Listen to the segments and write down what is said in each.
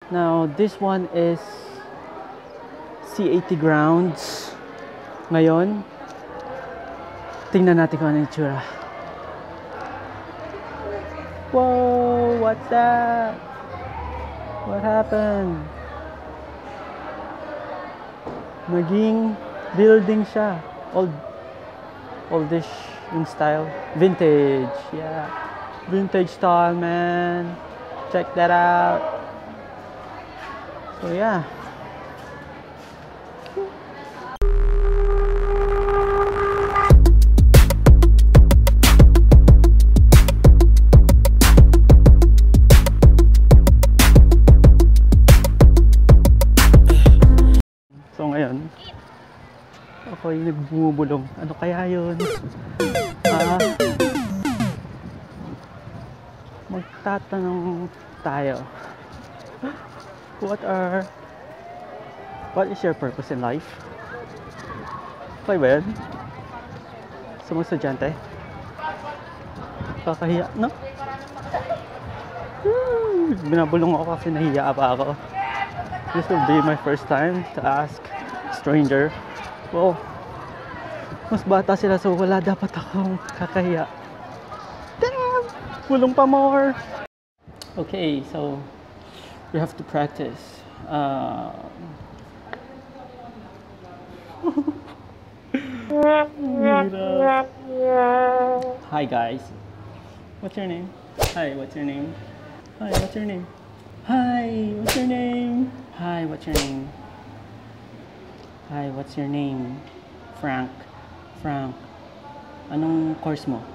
Now, this one is C80 grounds. Ngayon, tingnan natin kung ano yung itsura. Whoa! What's that? What happened? Naging building siya. Oldish in style. Vintage. Yeah. Vintage style, man. Check that out. So yeah. So ngayon, ako'y nagbubulong. Ano kaya yun? Magtatanong tayo. What is your purpose in life? Okay ba yun? Sa mga estudyante? Kakahiya, no? Binabulong ako kasi nahiya pa ako. This will be my first time to ask stranger. Well, mas bata sila so wala dapat akong kakahiya. Damn! Bulong pa more! Okay, so we have to practice. Hi guys. What's your name? Hi, what's your name? Hi, what's your name? Hi, what's your name? Hi, what's your name? Hi, what's your name? Frank. Frank. Anong course mo?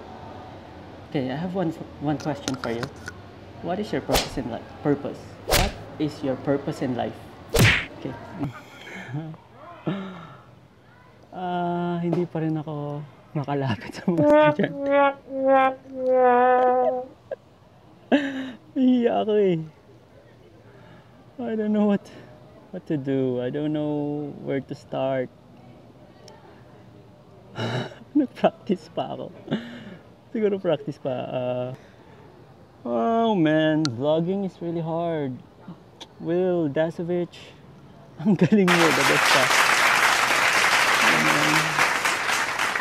Okay, I have one question for you. What is your purpose in life? Purpose. What is your purpose in life? Okay. Hindi pa rin ako makalapit sa mga estudyante. Nahiya ako eh. I don't know what to do. I don't know where to start. Nag-practice pa ako. Siguro practice pa. Oh man, vlogging is really hard. Will Dasovich, ang galing mo, the best ka.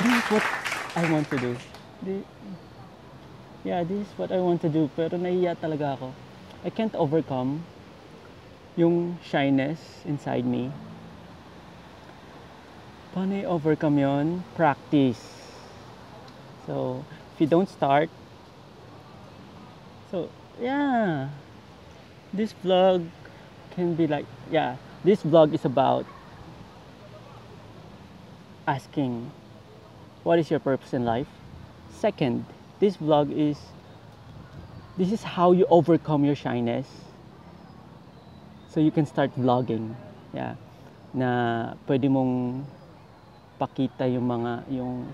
This is what I want to do. This is what I want to do. Pero nahiya talaga ako. I can't overcome yung shyness inside me. Paano i-overcome yon? Practice. So, if you don't start, so, yeah. This vlog can be like, this vlog is about asking, what is your purpose in life? Second, this is how you overcome your shyness. So you can start vlogging. Yeah. Na pwede mong pakita yung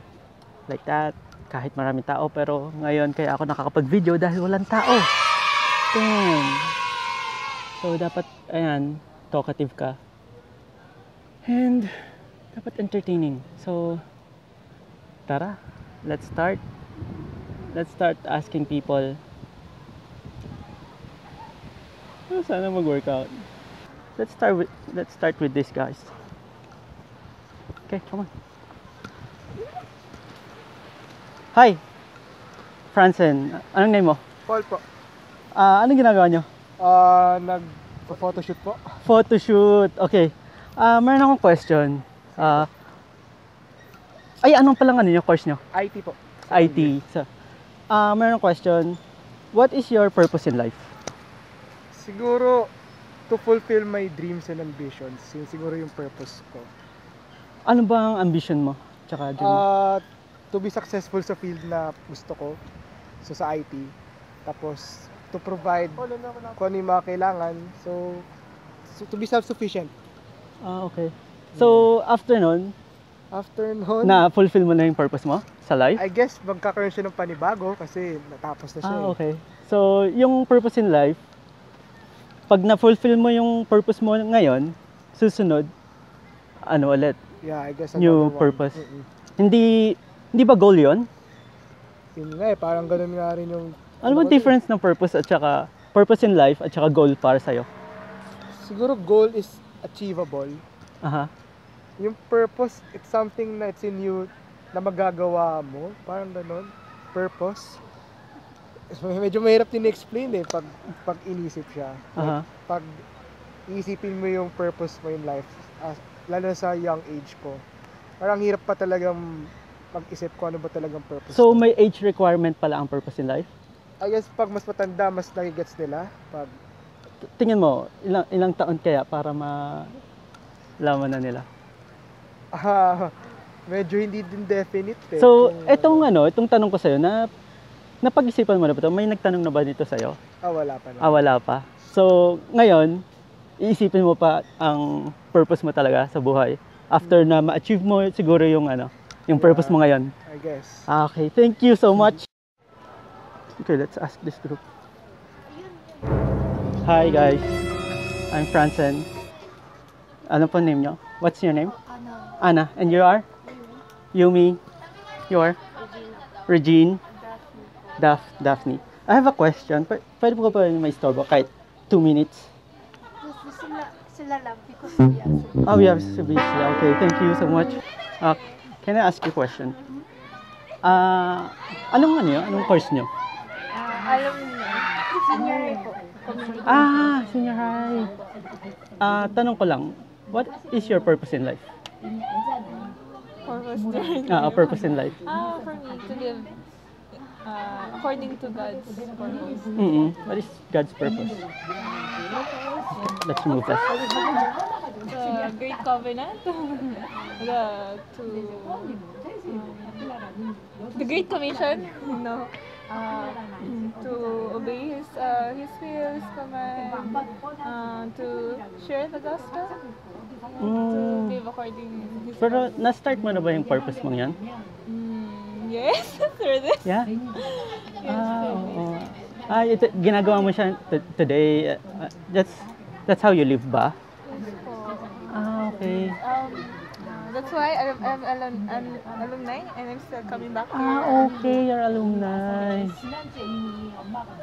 like that, kahit maraming tao, pero ngayon kaya ako nakakapag-video dahil walang tao. Damn. So dapat, ayan, talkative ka. And dapat entertaining. So tara, let's start asking people. Sana mag-workout. Let's start with this, guys. Okay, come on. Hi, Francen. Anong name mo? Paul po. Anong ginagawa nyo? Nag-photoshoot po. Photoshoot. Okay. Meron akong question. Anong palang ano nyo, course nyo? IT po. IT. So, meron akong question. What is your purpose in life? Siguro, to fulfill my dreams and ambitions. Yun siguro yung purpose ko. Ano ba ang ambition mo? Tsaka dream mo? To be successful sa field na gusto ko. So, sa IT. Tapos, to provide kung ano yung mga kailangan. So to be self-sufficient. Okay. So, after nun, na-fulfill mo na yung purpose mo sa life? I guess, magkakaroon siya ng panibago kasi natapos na siya. Okay. So, yung purpose in life, pag na-fulfill mo yung purpose mo ngayon, susunod, ano ulit? Yeah, I guess new purpose. Hindi ba goal yun? Yun nga parang ganun nga rin yung... Ano ba difference ng purpose at saka, purpose in life at saka goal para sa'yo? siguro goal is achievable. Aha. Yung purpose, it's something na it's in you na magagawa mo. Parang ganon. Purpose. Medyo mahirap din i-explain eh pag inisip siya. Aha. Pag iisipin mo yung purpose mo in life, lalo sa young age ko, parang hirap pa talagang mag-isip ko ano ba talagang purpose. So, may age requirement pala ang purpose in life? I guess pag mas matanda, mas nagigets nila. Pag Tingin mo, ilang taon kaya para malaman na nila? medyo hindi din definite eh. So, Kung- itong tanong ko sa'yo, napag-isipan mo na ba ito? May nagtanong na ba dito sa'yo? wala pa na. Wala pa. So, ngayon, iisipin mo pa ang purpose mo talaga sa buhay. After na ma-achieve mo siguro yung yung purpose mo ngayon. I guess. Okay, thank you so much. Okay, let's ask this group. Hi guys, I'm Francen. Ano po name nyo? What's your name? Anna. And you are? Yumi. You are? Regine. Daphne. I have a question. Pwede po ba may istorbo kahit 2 minutes? Sila lang because we are Oh, we have busy. Okay, thank you so much. Can I ask you a question? Anong course nyo? alam niyo, senior po. Community. Senior high. Tanong ko lang, what is your purpose in life? Purpose journey. Purpose in life. For me, to live according to God's purpose. What is God's purpose? Let's move that. The Great Covenant. The Great Commission. No. To obey His will, His command. To share the gospel. To live according His Pero na-start mo na ba yung purpose mong yan? Yes, through this. Yeah? Oo. Ito, ginagawa mo siya today. That's how you live ba? Okay. That's why I'm alumni and I'm still coming back here. Okay, you're alumni.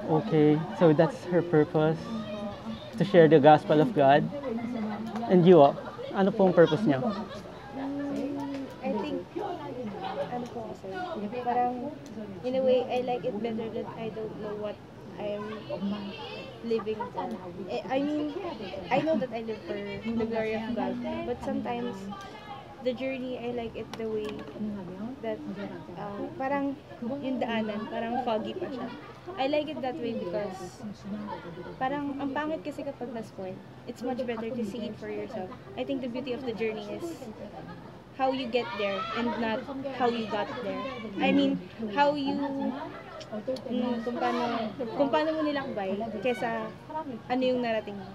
Okay, so that's her purpose. To share the gospel of God. And you, ano pong purpose niya? I think, ano po kasi, parang, in a way, I like it better that I don't know what I am living for. I mean, I know that I live for the glory of God, but sometimes, the journey, I like it the way that, parang, yung daanan, parang foggy pa siya. I like it that way because, parang, ang pangit kasi kapag na-spoil. It's much better to see it for yourself. I think the beauty of the journey is, how you get there and not how you got there. I mean, how you kung paano mo nilakbay kesa ano yung narating mo.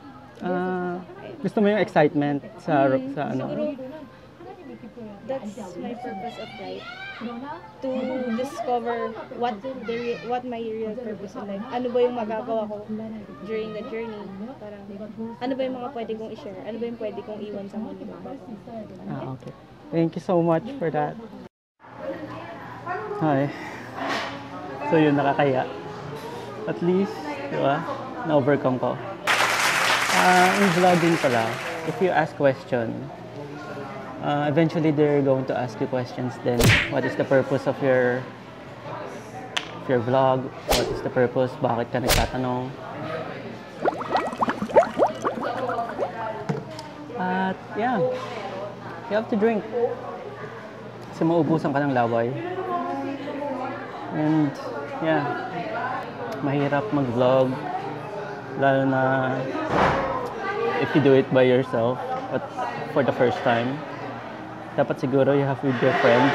Gusto mo yung excitement sa Siguro, that's my purpose of life. To discover what my real purpose in life. Ano ba yung magagawa ko during the journey? Parang, ano ba yung mga pwede kong i-share? Ano ba yung pwede kong iwan sa mundo? Okay. Thank you so much for that. Hi. So yun, nakakaya. At least, di ba, na-overcome ko. In vlogging pala, if you ask question, eventually they're going to ask you questions then. What is the purpose of your vlog? What is the purpose? Bakit ka nagtatanong? At yeah, you have to drink. Kasi maubusan ka ng laway. And yeah, mahirap mag-vlog. Lalo na if you do it by yourself but for the first time. Dapat siguro you have with your friends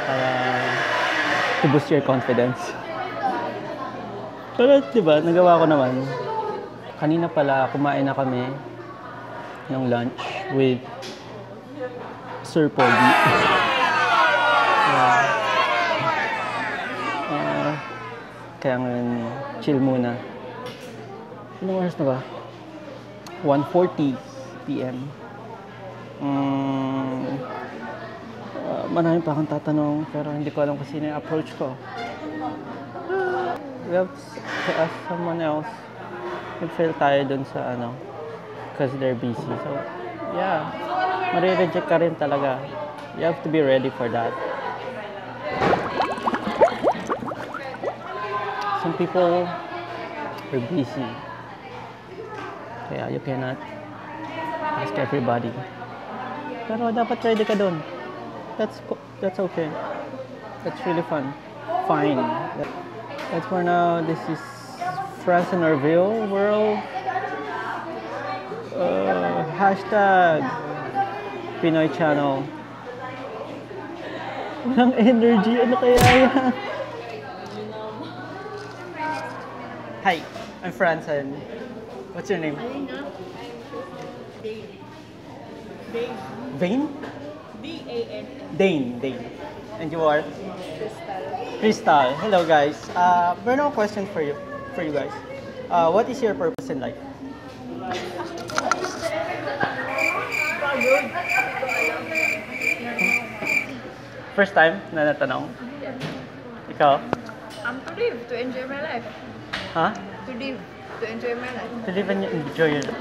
para to boost your confidence. Pero diba, nagawa ko naman. Kanina pala, kumain na kami ng lunch with Sir Pogi. Kaya ngayon, chill muna. Anong oras na ba? 1:40 p.m. Marami pa akong tatanong pero hindi ko alam kung sino yung approach ko. We have to ask someone else. Nag-fail tayo dun sa because they're busy. So, yeah, marireject ka rin talaga. You have to be ready for that. Some people are busy. Kaya you cannot ask everybody. Pero dapat ready ka dun. That's okay. That's really fun. Fine. That's for now. This is France in our real world. Hashtag Pinoy Channel. Walang energy. Ano kaya yan? Hi, I'm Franzen. What's your name? Vane? D-A-N. Dane. And you are? Crystal. Hello guys. One question for you guys. What is your purpose in life? First time na natanong? Ikaw? To live, to enjoy my life. Ha? To live, to enjoy my life. To live and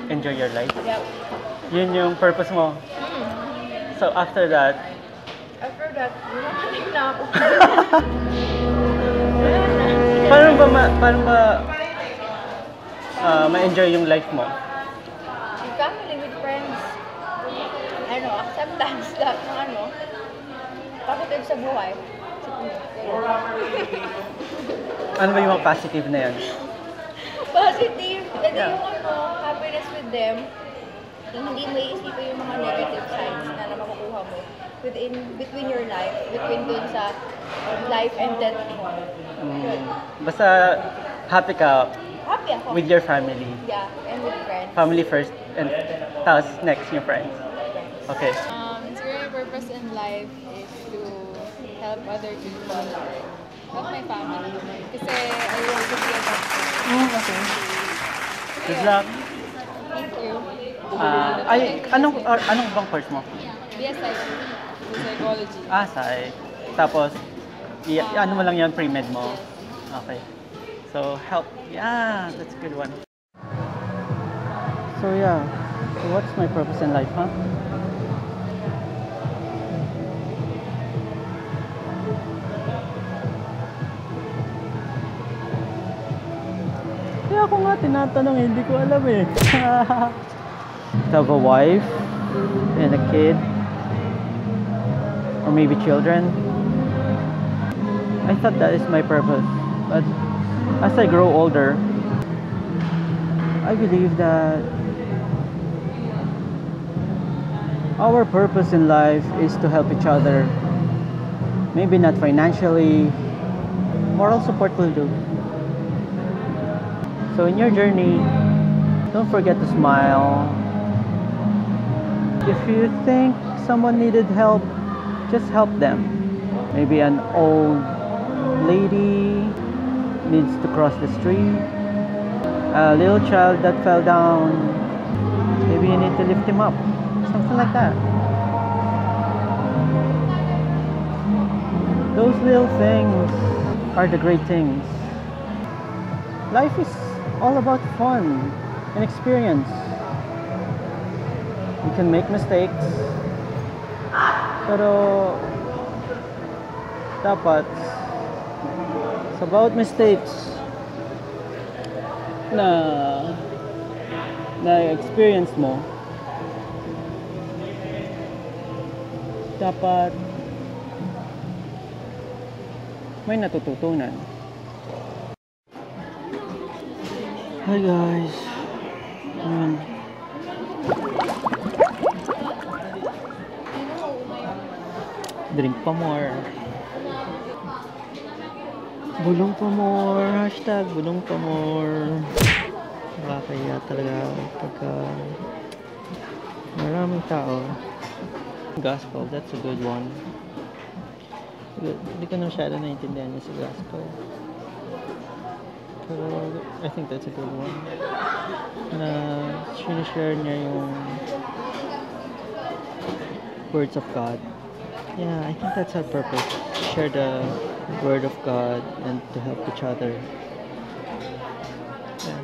enjoy your life? Yep. Yun yung purpose mo? So after that, After that, lumamanig na ako. paano ba ma-enjoy yung life mo? With family, with friends. Acceptance lahat ng positive sa buhay. Ano ba yung mga positive na yan? Positive. Kasi Yeah. yung happiness with them. Yung hindi mo iisipin yung mga negative sides na makukuha mo between your life, between dun sa life and death. Basta happy ka Happy ako. with your family. Yeah, and with friends. Family first, and tapos next yung friends. Okay. Siguro my purpose in life is to help other people, help my family. Kasi I want to be a doctor. Okay. Good luck. Thank you. Anong bang course mo? BSI, psychology. Tapos, ano mo lang yan, pre-med mo? Okay. So, help. Yeah, that's a good one. So, yeah. So, what's my purpose in life, huh? Kaya ako nga tinatanong, hindi ko alam eh. To have a wife and a kid, or maybe children. I thought that is my purpose, but as I grow older, I believe that our purpose in life is to help each other. Maybe not financially, moral support will do. So in your journey, don't forget to smile. If you think someone needed help, just help them. Maybe an old lady needs to cross the street, a little child that fell down, maybe you need to lift him up, something like that. Those little things are the great things. Life is all about fun and experience. You can make mistakes, pero dapat sa bawat mistakes na experience mo, dapat may natututunan. Hi guys. Drink pa more. Bulong pa more. Hashtag bulong pa more. Nakakaya talaga pagka maraming tao. Gospel, that's a good one. Hindi ko na masyado naiintindihan niya sa gospel. Pero I think that's a good one. Na sinishare niya yung words of God. Yeah, I think that's our purpose. Share the word of God and to help each other. Yeah.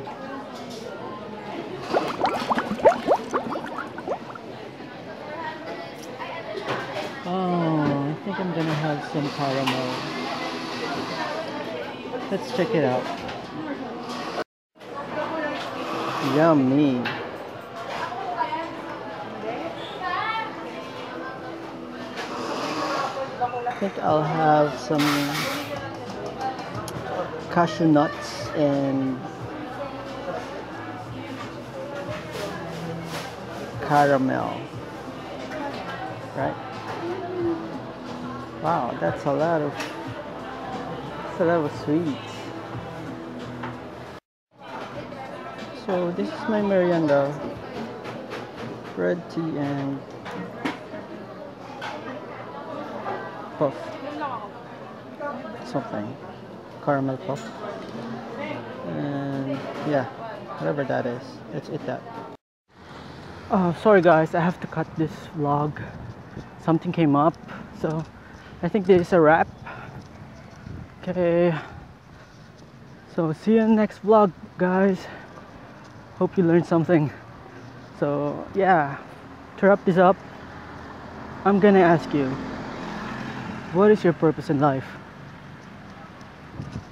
some caramel. Let's check it out. Yummy. I think I'll have some cashew nuts and caramel. Right? Wow, that's a lot of sweets. So this is my merienda. Red tea and puff. Something. Caramel puff. And yeah, whatever that is. Let's eat that. Oh, sorry guys, I have to cut this vlog. Something came up, so I think this is a wrap. Okay. So see you in the next vlog, guys. Hope you learned something. So yeah, to wrap this up, I'm gonna ask you, what is your purpose in life?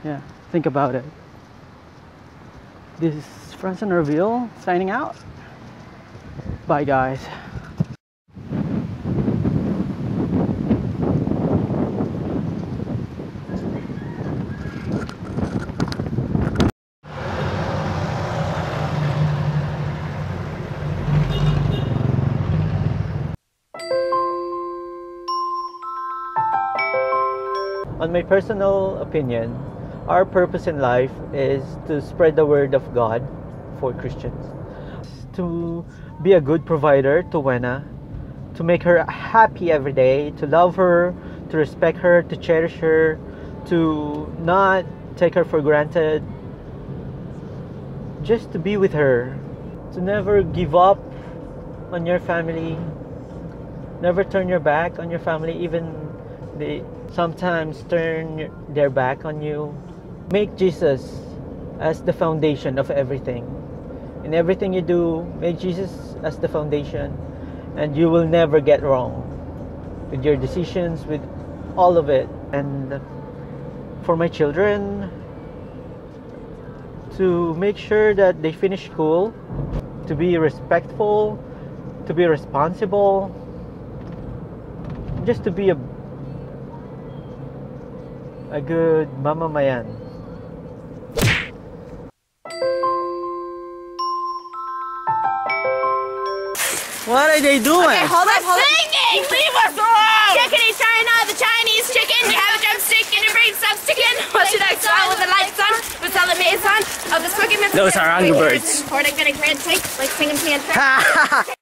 Yeah, think about it. This is Franson Reveal signing out. Bye guys. On my personal opinion, our purpose in life is to spread the word of God for Christians. To be a good provider to Wena, to make her happy every day, to love her, to respect her, to cherish her, to not take her for granted, just to be with her, to never give up on your family, never turn your back on your family, even they sometimes turn their back on you. Make Jesus as the foundation of everything. In everything you do, make Jesus as the foundation, and you will never get wrong with your decisions, with all of it. And for my children, to make sure that they finish school, to be respectful, to be responsible, just to be a good mamamayan. What are they doing? Okay, hold up. Singing! Leave us alone! Chickadee China, the Chinese chicken. You have a drumstick and your brain stops sticking. What should I song with the lights on? With celebrating son of the smoking. Those are Angry Birds. Recording, getting grand take, like singing pants.